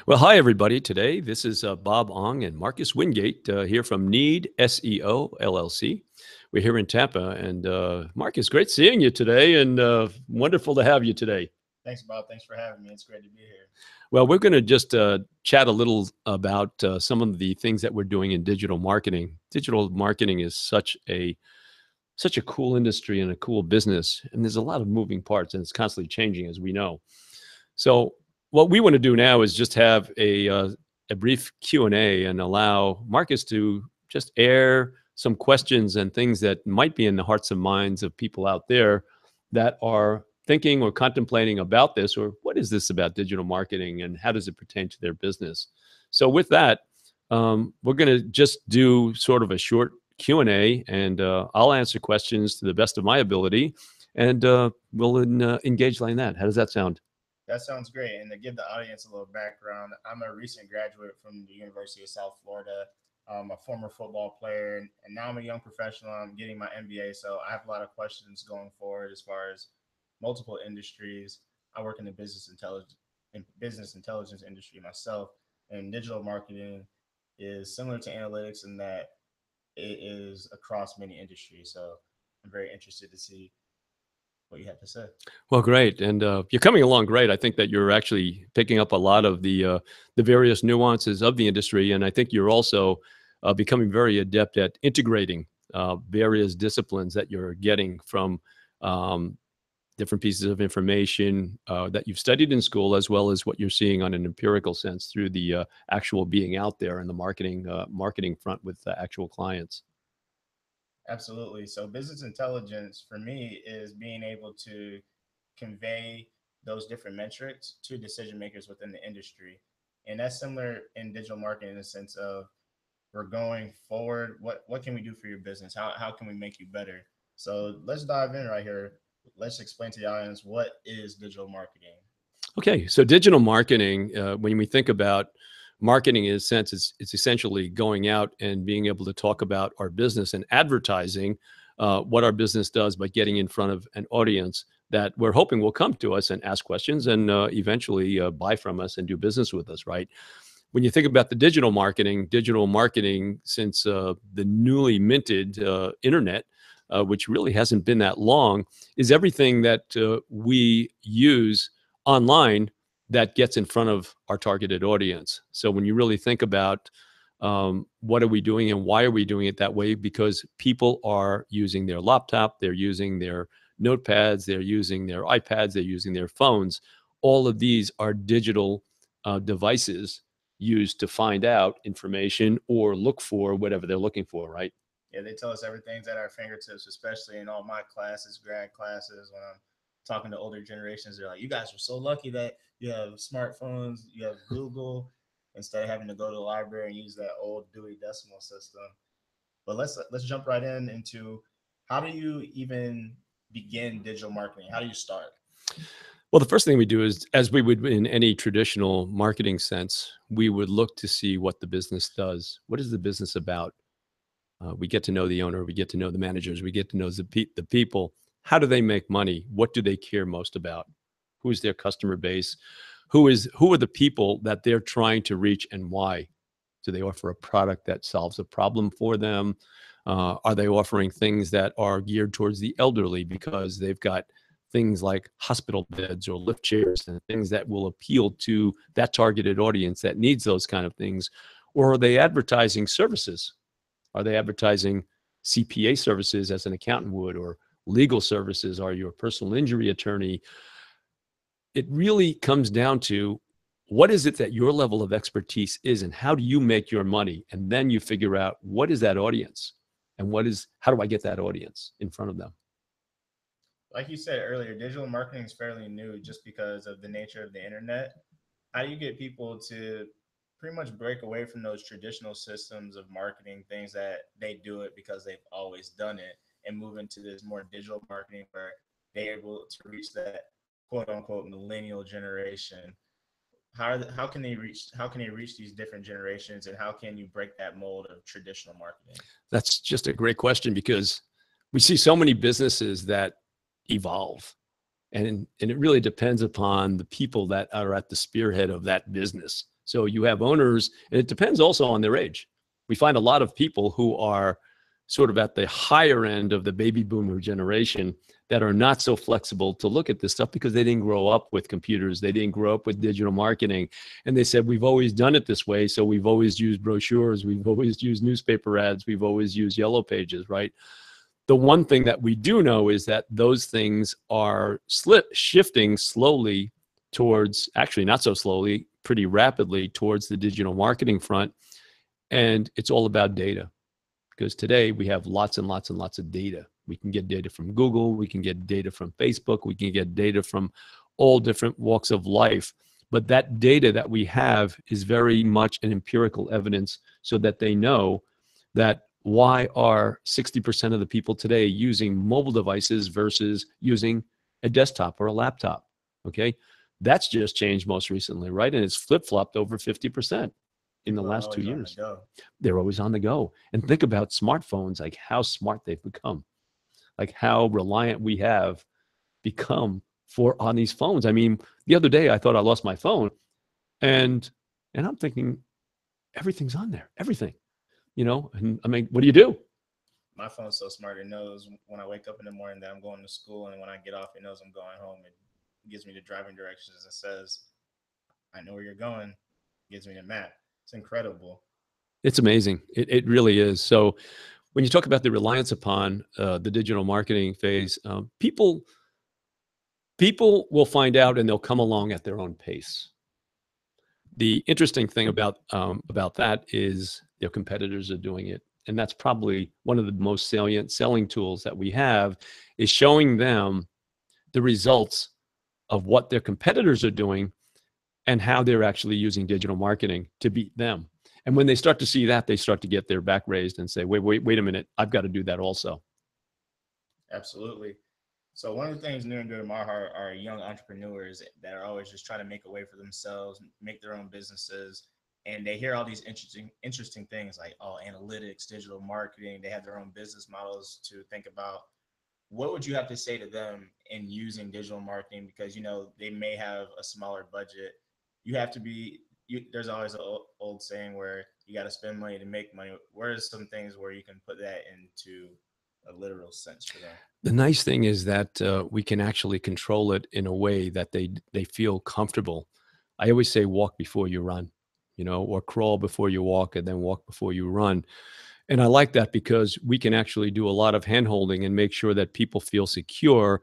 Well, hi, everybody. Today, this is Bob Ong and Marcus Wingate here from Need SEO LLC. We're here in Tampa. And Marcus, great seeing you today and wonderful to have you today. Thanks, Bob. Thanks for having me. It's great to be here. Well, we're going to just chat a little about some of the things that we're doing in digital marketing. Digital marketing is such a cool industry and a cool business, and there's a lot of moving parts, and it's constantly changing, as we know. So what we want to do now is just have a brief Q&A and allow Marcus to just air some questions and things that might be in the hearts and minds of people out there that are thinking or contemplating about this, or what is this about digital marketing and how does it pertain to their business. So with that, we're going to just do sort of a short Q&A, and I'll answer questions to the best of my ability, and we'll engage like that. How does that sound? That sounds great. And to give the audience a little background, I'm a recent graduate from the University of South Florida. I'm a former football player, and now I'm a young professional. I'm getting my MBA, so I have a lot of questions going forward as far as multiple industries. I work in the business intelligence industry myself, and digital marketing is similar to analytics in that it is across many industries. So I'm very interested to see what you have to say. Well, great, and you're coming along great. I think that you're actually picking up a lot of the various nuances of the industry, and I think you're also becoming very adept at integrating various disciplines that you're getting from um, different pieces of information that you've studied in school, as well as what you're seeing on an empirical sense through the actual being out there in the marketing front with actual clients. Absolutely. So business intelligence for me is being able to convey those different metrics to decision makers within the industry. And that's similar in digital marketing in the sense of we're going forward. What can we do for your business? How can we make you better? So let's dive in right here. Let's explain to the audience what is digital marketing. Okay, so digital marketing, when we think about marketing in a sense, it's essentially going out and being able to talk about our business and advertising what our business does by getting in front of an audience that we're hoping will come to us and ask questions and eventually buy from us and do business with us, right? When you think about the digital marketing since the newly minted internet, which really hasn't been that long, is everything that we use online that gets in front of our targeted audience. So when you really think about what are we doing and why are we doing it that way, because people are using their laptop, they're using their notepads, they're using their iPads, they're using their phones. All of these are digital devices used to find out information or look for whatever they're looking for, right? Yeah, they tell us everything's at our fingertips, especially in all my classes, grad classes. When I'm talking to older generations, they're like, "You guys are so lucky that you have smartphones, you have Google, instead of having to go to the library and use that old Dewey Decimal System." But let's jump right in into how do you even begin digital marketing? How do you start? Well, the first thing we do is, as we would in any traditional marketing sense, we would look to see what the business does. What is the business about? We get to know the owner, we get to know the managers, we get to know the people. How do they make money? What do they care most about? Who's their customer base? Who are the people that they're trying to reach, and why? Do they offer a product that solves a problem for them? Are they offering things that are geared towards the elderly because they've got things like hospital beds or lift chairs and things that will appeal to that targeted audience that needs those kind of things? Or are they advertising services? Are they advertising CPA services as an accountant would, or legal services? Are you a personal injury attorney? It really comes down to what is it that your level of expertise is, and how do you make your money? And then you figure out what is that audience, and how do I get that audience in front of them? Like you said earlier, digital marketing is fairly new just because of the nature of the internet. How do you get people to pretty much break away from those traditional systems of marketing, things that they do it because they've always done it, and move into this more digital marketing where they're able to reach that quote unquote millennial generation? How can they reach these different generations, and how can you break that mold of traditional marketing? That's just a great question, because we see so many businesses that evolve, and it really depends upon the people that are at the spearhead of that business. So you have owners, and it depends also on their age. We find a lot of people who are sort of at the higher end of the baby boomer generation that are not so flexible to look at this stuff because they didn't grow up with computers. They didn't grow up with digital marketing. And they said, we've always done it this way. So we've always used brochures. We've always used newspaper ads. We've always used yellow pages, right? The one thing that we do know is that those things are shifting slowly towards, actually not so slowly, pretty rapidly towards the digital marketing front. And it's all about data, because today we have lots and lots and lots of data. We can get data from Google, we can get data from Facebook, we can get data from all different walks of life. But that data that we have is very much an empirical evidence, so that they know that why are 60% of the people today using mobile devices versus using a desktop or a laptop? Okay, that's just changed most recently, right? And it's flip-flopped over 50% in the People are last 2 always on the years. go. They're always on the go. And think about smartphones, like how smart they've become, like how reliant we have become on these phones. I mean, the other day I thought I lost my phone, and I'm thinking everything's on there, everything. And I mean, what do you do? My phone's so smart, it knows when I wake up in the morning that I'm going to school, and when I get off, it knows I'm going home. It gives me the driving directions and says, I know where you're going. It gives me the map. It's incredible. It's amazing. It really is. So when you talk about the reliance upon the digital marketing phase, people will find out and they'll come along at their own pace. The interesting thing about that is their competitors are doing it. And that's probably one of the most salient selling tools that we have, is showing them the results of what their competitors are doing and how they're actually using digital marketing to beat them. And when they start to see that, they start to get their back raised and say, wait a minute, I've got to do that also. Absolutely. So one of the things near and dear to my heart are young entrepreneurs that are always just trying to make a way for themselves, make their own businesses, and they hear all these interesting things like, oh, analytics, digital marketing. They have their own business models to think about. What would you have to say to them in using digital marketing? Because they may have a smaller budget. You have to be. There's always an old saying where you got to spend money to make money. Where are some things where you can put that into a literal sense for them? The nice thing is that we can actually control it in a way that they feel comfortable. I always say walk before you run, or crawl before you walk, and then walk before you run. And I like that because we can actually do a lot of handholding and make sure that people feel secure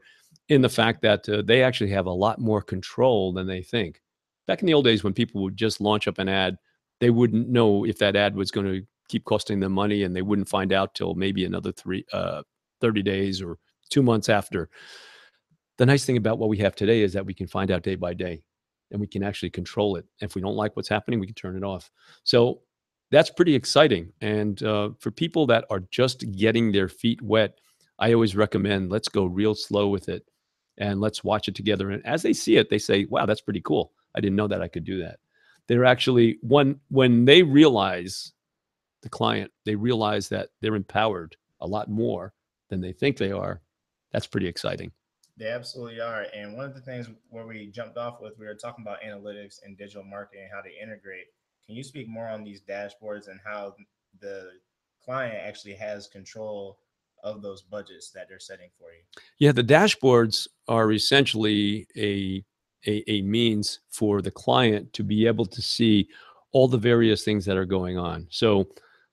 in the fact that they actually have a lot more control than they think. Back in the old days, when people would just launch up an ad, they wouldn't know if that ad was going to keep costing them money, and they wouldn't find out till maybe another 30 days or 2 months after. The nice thing about what we have today is that we can find out day by day, and we can actually control it. If we don't like what's happening, we can turn it off. So that's pretty exciting. And for people that are just getting their feet wet, I always recommend, let's go real slow with it and let's watch it together. And as they see it, they say, wow, that's pretty cool. I didn't know that I could do that. They're actually, when they realize, the client, they realize that they're empowered a lot more than they think they are. That's pretty exciting. They absolutely are. And one of the things where we jumped off with, we were talking about analytics and digital marketing and how they integrate. Can you speak more on these dashboards and how the client actually has control of those budgets that they're setting for you? Yeah, the dashboards are essentially a means for the client to be able to see all the various things that are going on. So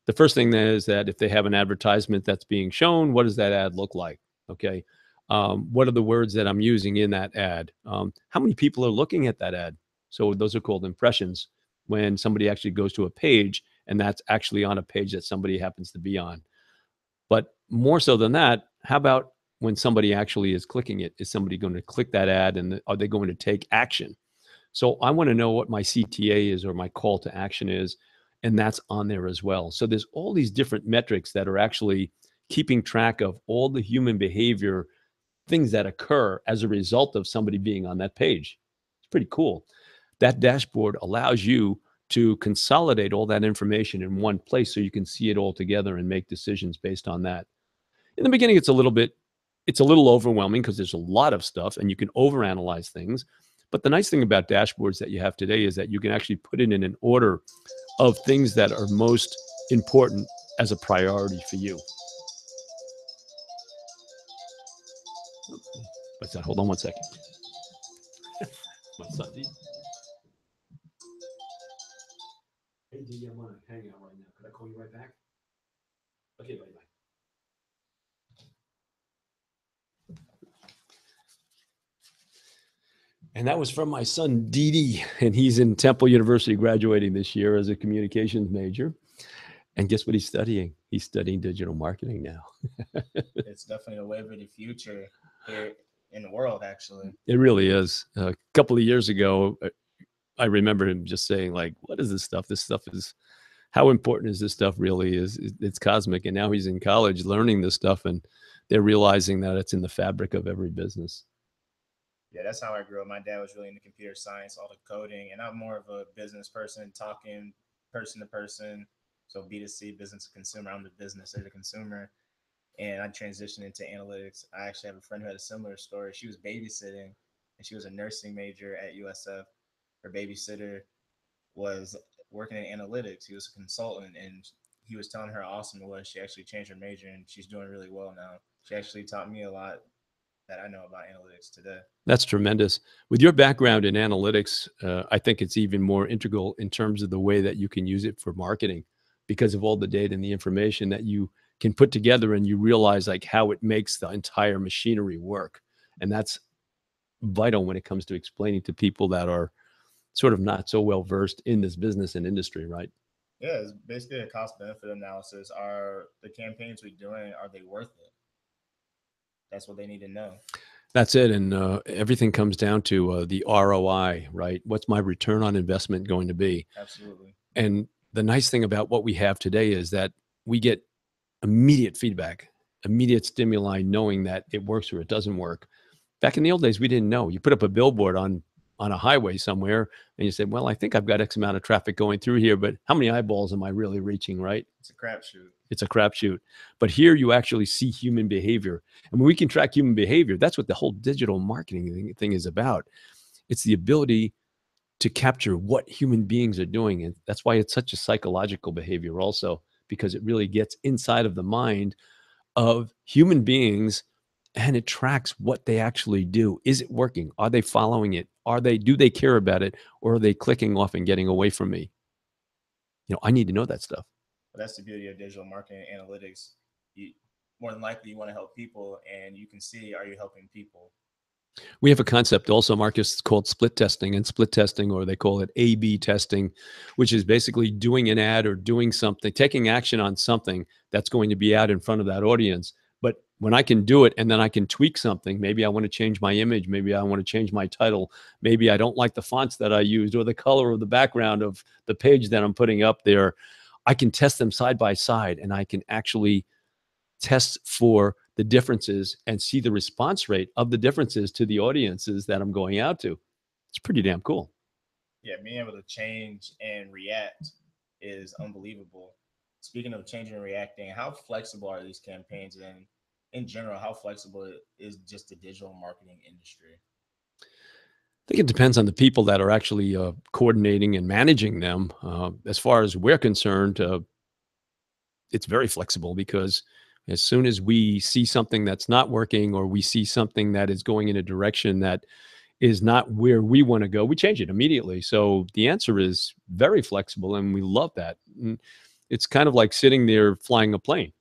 the first thing is that if they have an advertisement that's being shown, what does that ad look like? Okay. What are the words that I'm using in that ad? How many people are looking at that ad? So those are called impressions, when somebody actually goes to a page and that's actually on a page that somebody happens to be on. But more so than that, how about when somebody actually is clicking it? Is somebody going to click that ad, and are they going to take action? So I want to know what my CTA is, or my call to action is, and that's on there as well. So there's all these different metrics that are actually keeping track of all the human behavior, things that occur as a result of somebody being on that page. It's pretty cool. That dashboard allows you to consolidate all that information in one place so you can see it all together and make decisions based on that. In the beginning, it's a little overwhelming because there's a lot of stuff and you can overanalyze things. But the nice thing about dashboards that you have today is that you can actually put it in an order of things that are most important as a priority for you. What's that? Hold on one second. My son, D. Hey, D, I'm on a hangout right now. Could I call you right back? Okay, bye bye. And that was from my son, Didi, and he's in Temple University graduating this year as a communications major. And guess what he's studying? He's studying digital marketing now. It's definitely a wave of the future here in the world, actually. It really is. A couple of years ago, I remember him just saying, like, what is this stuff? This stuff is, how important is this stuff really? It's cosmic. And now he's in college learning this stuff, and they're realizing that it's in the fabric of every business. Yeah, that's how I grew up. My dad was really into computer science, all the coding, and I'm more of a business person, talking person to person. So B2C, business to consumer. I'm the business or the consumer. And I transitioned into analytics. I actually have a friend who had a similar story. She was babysitting and she was a nursing major at USF. Her babysitter was working in analytics. He was a consultant and he was telling her how awesome it was. She actually changed her major and she's doing really well now. She actually taught me a lot that I know about analytics today. That's tremendous. With your background in analytics, I think it's even more integral in terms of the way that you can use it for marketing because of all the data and the information that you can put together, and you realize like how it makes the entire machinery work. And that's vital when it comes to explaining to people that are sort of not so well versed in this business and industry, right? Yeah, it's basically a cost benefit analysis. Are the campaigns we're doing, are they worth it? That's what they need to know. That's it. And everything comes down to the ROI, right? What's my return on investment going to be? Absolutely. And the nice thing about what we have today is that we get immediate feedback, immediate stimuli, knowing that it works or it doesn't work. Back in the old days, we didn't know. You put up a billboard on a highway somewhere, and you said, "Well, I think I've got X amount of traffic going through here, but how many eyeballs am I really reaching?" Right? It's a crapshoot. It's a crapshoot. But here, you actually see human behavior, and when we can track human behavior, that's what the whole digital marketing thing is about. It's the ability to capture what human beings are doing, and that's why it's such a psychological behavior, also, because it really gets inside of the mind of human beings, and it tracks what they actually do. Is it working? Are they following it? Do they care about it? Or are they clicking off and getting away from me? I need to know that stuff. But that's the beauty of digital marketing analytics. You, more than likely, you want to help people, and you can see, are you helping people? We have a concept also, Marcus, called split testing, and split testing, or they call it A/B testing, which is basically doing an ad or doing something, taking action on something that's going to be out in front of that audience. But when I can do it and then I can tweak something, maybe I want to change my image, maybe I want to change my title, maybe I don't like the fonts that I used or the color of the background of the page that I'm putting up there. I can test them side by side, and I can actually test for the differences and see the response rate of the differences to the audiences that I'm going out to. It's pretty damn cool. Yeah, being able to change and react is unbelievable. Speaking of changing and reacting, how flexible are these campaigns? And in general, how flexible is just the digital marketing industry? I think it depends on the people that are actually coordinating and managing them. As far as we're concerned, it's very flexible, because as soon as we see something that's not working, or we see something that is going in a direction that is not where we want to go, we change it immediately. So the answer is very flexible, and we love that. And it's kind of like sitting there flying a plane.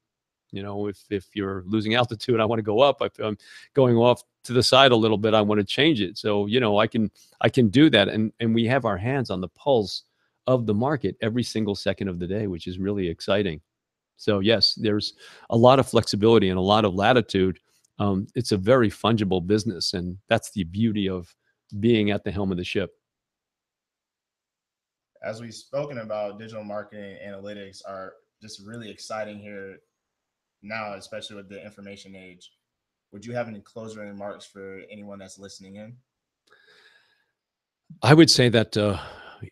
If you're losing altitude, I want to go up. If I'm going off to the side a little bit, I want to change it. So I can do that, and we have our hands on the pulse of the market every single second of the day, which is really exciting. So yes, there's a lot of flexibility and a lot of latitude. It's a very fungible business, and that's the beauty of being at the helm of the ship. As we've spoken about, digital marketing analytics are just really exciting here now, especially with the information age. Would you have any closing remarks for anyone that's listening in? I would say that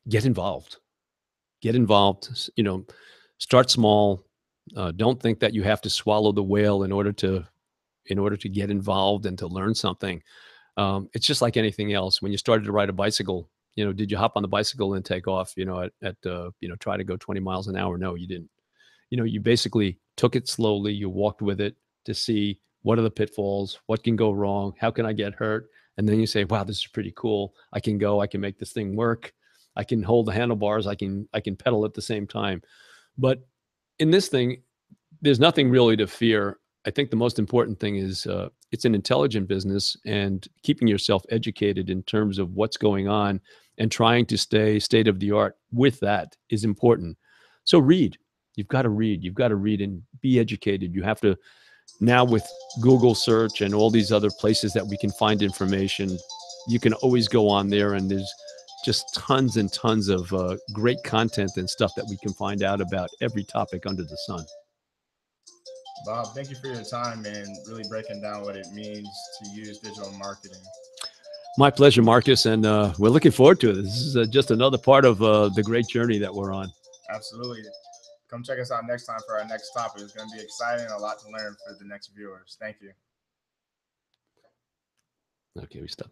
get involved. Get involved. Start small. Don't think that you have to swallow the whale in order to get involved and to learn something. It's just like anything else. When you started to ride a bicycle, did you hop on the bicycle and take off? Try to go 20 miles an hour? No, you didn't. You basically took it slowly. You walked with it to see what are the pitfalls, what can go wrong, how can I get hurt, and then you say, "Wow, this is pretty cool. I can go. I can make this thing work. I can hold the handlebars. I can pedal at the same time." But in this thing, there's nothing really to fear. I think the most important thing is it's an intelligent business, and keeping yourself educated in terms of what's going on and trying to stay state of the art with that is important. So read. You've got to read. You've got to read and be educated. You have to now with Google search and all these other places that we can find information. You can always go on there, and there's just tons and tons of great content and stuff that we can find out about every topic under the sun. Bob, thank you for your time and really breaking down what it means to use digital marketing. My pleasure, Marcus, and we're looking forward to it. This is just another part of the great journey that we're on. Absolutely. Come check us out next time for our next topic. It's going to be exciting and a lot to learn for the next viewers. Thank you. Okay, we stopped.